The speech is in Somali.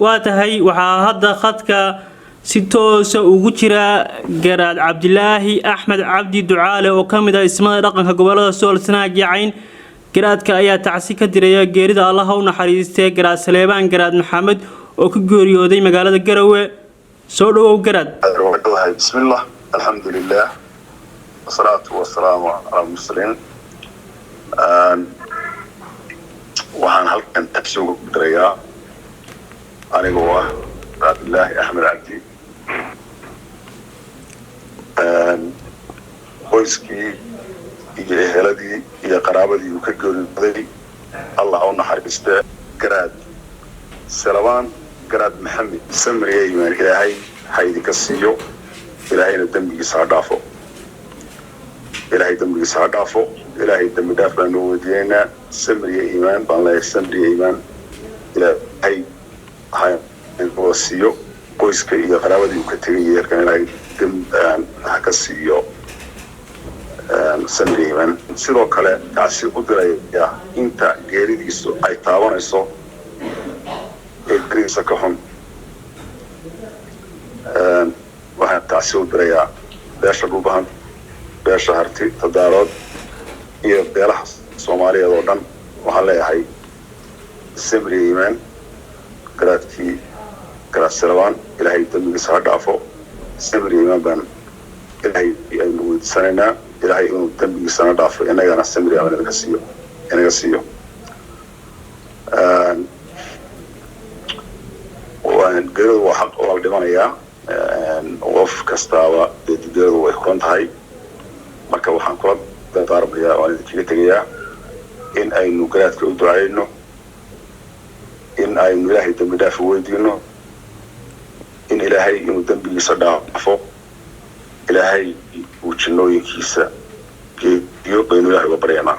واتهي وحاهد خدك ستوس وجرا جراد عبد الله أحمد عبدي دعاله وكمل اسمه رقم قبله سول سنة جعين جراد كأي تعسيك دريا جريد الله ونحريسته جراد سليمان جراد محمد وكجوريو دي مقالة الجروة سولو جراد. بسم الله الحمد لله والصلاة والسلام على المرسلين. وحن هل كان تبسوق دريا أنا هو عبد الله أحمد عبدي qoyskii iyo eheladii iyo qaraabadii uu ka goolay Allah oo naxariiste garaad Salawaan garaad Maxamed samriye iimaan ilaahay haydi ka siiyo ilaahayna dambigiisa dhaafo ilaahay dambi dhaaf baan u wadiyeena samriye iimaan baan la samriye iimaan ilaahay haydi siiyo qoyska iyo qaraabadii uu ka tagay yeerkan ilaahay ka siiyo samriyeeman sidoo kale taasi u diraya inta geeridiisu ay taabanayso ee griisa ka xun waxaan taasi u diraya beesha dhuubahan beesha harti tadaalood iyo beelaha Soomaaliyeed oo dhan waxaan leeyahay samriyeeman garaadkii garaad Salawaan ilaahay dambigiisa ha dhaafo samriyeeman baan ilaahay aynu weydiisanaynaa ilaahay inuu dambigiisana dhaafo inagana samri aan inaga siiyo waan geedo waa xaq oo dhimanayaa qof kastaaba geedo way qoran tahay marka waxaan kula dardaarmayaa oo idinkaga tagayaa in aynu garaadka u ducayno in aynu ilaahay dambi dhaaf weydiino in ilaahay inuu dambigiisa dhaafo ilaahay وجنوي كيسا كي يوقينو يحب برينا